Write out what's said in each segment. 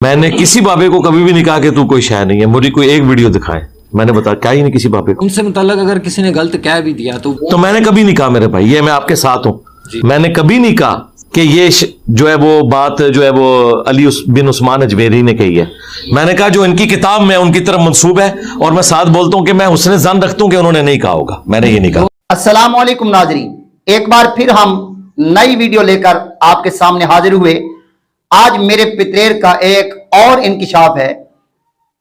मैंने किसी बाबे को कभी भी नहीं कहा कि तू कोई शायर नहीं है, मुझे कोई एक वीडियो दिखाए, मैंने बताया क्या ही नहीं किसी बाबे को। उनसे मुताल्लिक अगर किसी ने गलत कह भी दिया तो मैंने कभी नहीं कहा मेरे भाई, ये मैं आपके साथ हूं, मैंने कभी नहीं कहा कि ये जो है वो बात जो है वो अली बिन उस्मान अजमेरी ने कही है। मैंने कहा जो इनकी किताब में उनकी तरफ मंसूब है, और मैं साथ बोलता हूं कि मैं हुस्न ज़न रखता हूं कि उन्होंने नहीं कहा होगा, मैंने ये नहीं कहा। अस्सलाम वालेकुम नाज़रीन, एक बार फिर हम नई वीडियो लेकर आपके सामने हाजिर हुए। आज मेरे पितरेर का एक और इंकिशाफ है,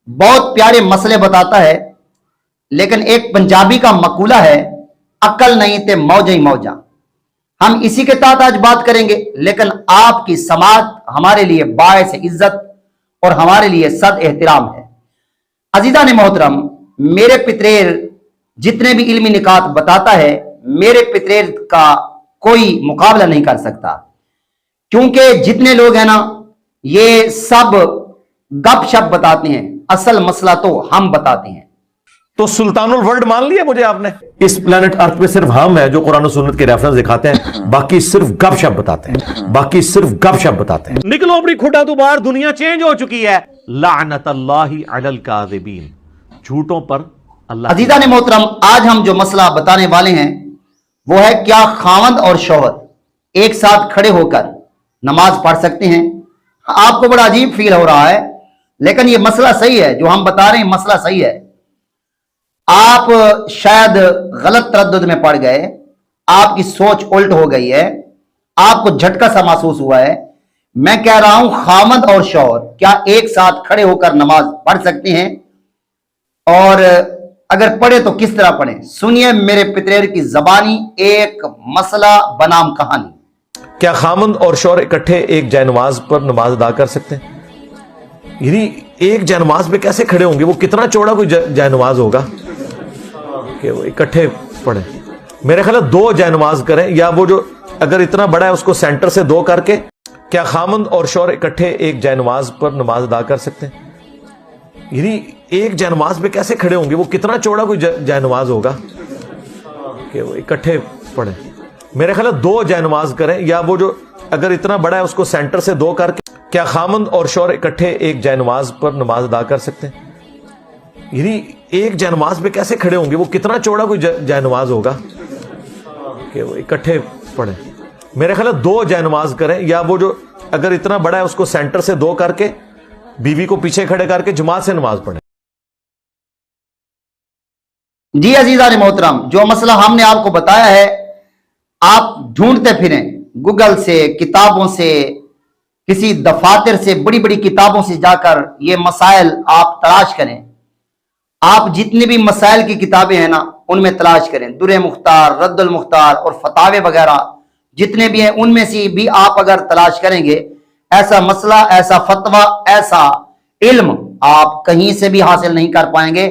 बहुत प्यारे मसले बताता है, लेकिन एक पंजाबी का मकूला है, अक्ल नहीं ते मौजा ही मौजा। हम इसी के तहत आज बात करेंगे, लेकिन आपकी समात हमारे लिए बायस इज्जत और हमारे लिए सद एहतराम है। अजीजा ने मोहतरम, मेरे पितरेर जितने भी इल्मी निकात बताता है, मेरे पितरेर का कोई मुकाबला नहीं कर सकता, क्योंकि जितने लोग हैं ना, ये सब गपशप बताते हैं, असल मसला तो हम बताते हैं। तो सुल्तानुल वर्ल्ड मान लिया मुझे आपने? इस प्लेनेट अर्थ पे सिर्फ हम हैं जो कुरान और सुन्नत के रेफरेंस दिखाते हैं, बाकी सिर्फ गपशप बताते हैं, बाकी सिर्फ गपशप बताते हैं। निकलो अपनी खुदा तो बाहर, दुनिया चेंज हो चुकी है। लानतल्लाहि अलल काज़िबीन, झूठों पर अल्लाह। अजीजा ने मोहतरम, आज हम जो मसला बताने वाले हैं वो है, क्या खावंद और शौहर एक साथ खड़े होकर नमाज पढ़ सकते हैं? आपको बड़ा अजीब फील हो रहा है, लेकिन ये मसला सही है, जो हम बता रहे हैं मसला सही है। आप शायद गलत तरद्दुद में पड़ गए, आपकी सोच उल्ट हो गई है, आपको झटका सा महसूस हुआ है। मैं कह रहा हूं, खावंद और शौहर क्या एक साथ खड़े होकर नमाज पढ़ सकते हैं, और अगर पढ़े तो किस तरह पढ़े? सुनिए मेरे पितरेर की जबानी एक मसला बनाम कहानी। क्या खामंद और शौहर इकट्ठे एक जयनमाज पर नमाज अदा कर सकते हैं? यानी एक जयनमाज पे कैसे खड़े होंगे? वो कितना चौड़ा कोई जयनमाज होगा कि वो इकट्ठे पढ़े? मेरे ख्याल है 2 जयनमाज करें, या वो जो अगर इतना बड़ा है उसको सेंटर से 2 करके। क्या खामंद और शौहर इकट्ठे एक जयनमाज पर नमाज अदा कर सकते हैं? यानी एक जयनमाज पे कैसे खड़े होंगे? वो कितना चौड़ा कोई जयनमाज होगा कि वो इकट्ठे पढ़े? मेरे ख्याल है 2 जयनमाज करें, या वो जो अगर इतना बड़ा है उसको सेंटर से 2 करके। क्या खामंद और शौहर इकट्ठे एक जयनमाज पर नमाज अदा कर सकते हैं? यानी एक जयनमाज पे कैसे खड़े होंगे? वो कितना चौड़ा कोई जयनमाज होगा कि वो इकट्ठे पढ़े? मेरे ख्याल है 2 जयनमाज करें, या वो जो अगर इतना बड़ा है उसको सेंटर से 2 करके, बीवी को पीछे खड़े करके जमात से नमाज पढ़े। जी अजीजा ने मोहतरम, जो मसला हमने आपको बताया है, आप ढूंढते फिरें गूगल से, किताबों से, किसी दफातर से, बड़ी बड़ी किताबों से जाकर ये मसाइल आप तलाश करें। आप जितनी भी मसाइल की किताबें हैं ना, उनमें तलाश करें, दुर्र मुख्तार, रद्दुल मुख्तार और फतावे वगैरह जितने भी हैं, उनमें से भी आप अगर तलाश करेंगे, ऐसा मसला, ऐसा फतवा, ऐसा इल्म आप कहीं से भी हासिल नहीं कर पाएंगे।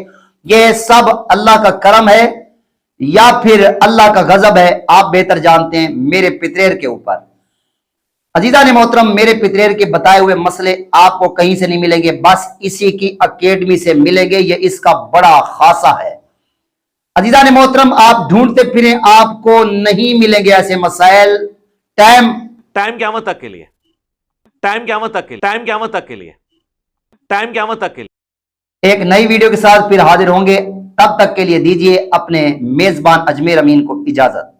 ये सब अल्लाह का करम है या फिर अल्लाह का गजब है, आप बेहतर जानते हैं मेरे पितरेर के ऊपर। अजीजा ने मोहतरम, मेरे पितरेर के बताए हुए मसले आपको कहीं से नहीं मिलेंगे, बस इसी की अकेडमी से मिलेंगे, ये इसका बड़ा खासा है। अजीजा ने मोहतरम, आप ढूंढते फिरें, आपको नहीं मिलेंगे ऐसे मसाइल। टाइम क़यामत तक के लिए, टाइम क़यामत तक के लिए, टाइम क़यामत तक के लिए, टाइम क़यामत तक के लिए एक नई वीडियो के साथ फिर हाजिर होंगे। तब तक के लिए दीजिए अपने मेजबान अजमेर अमीन को इजाजत।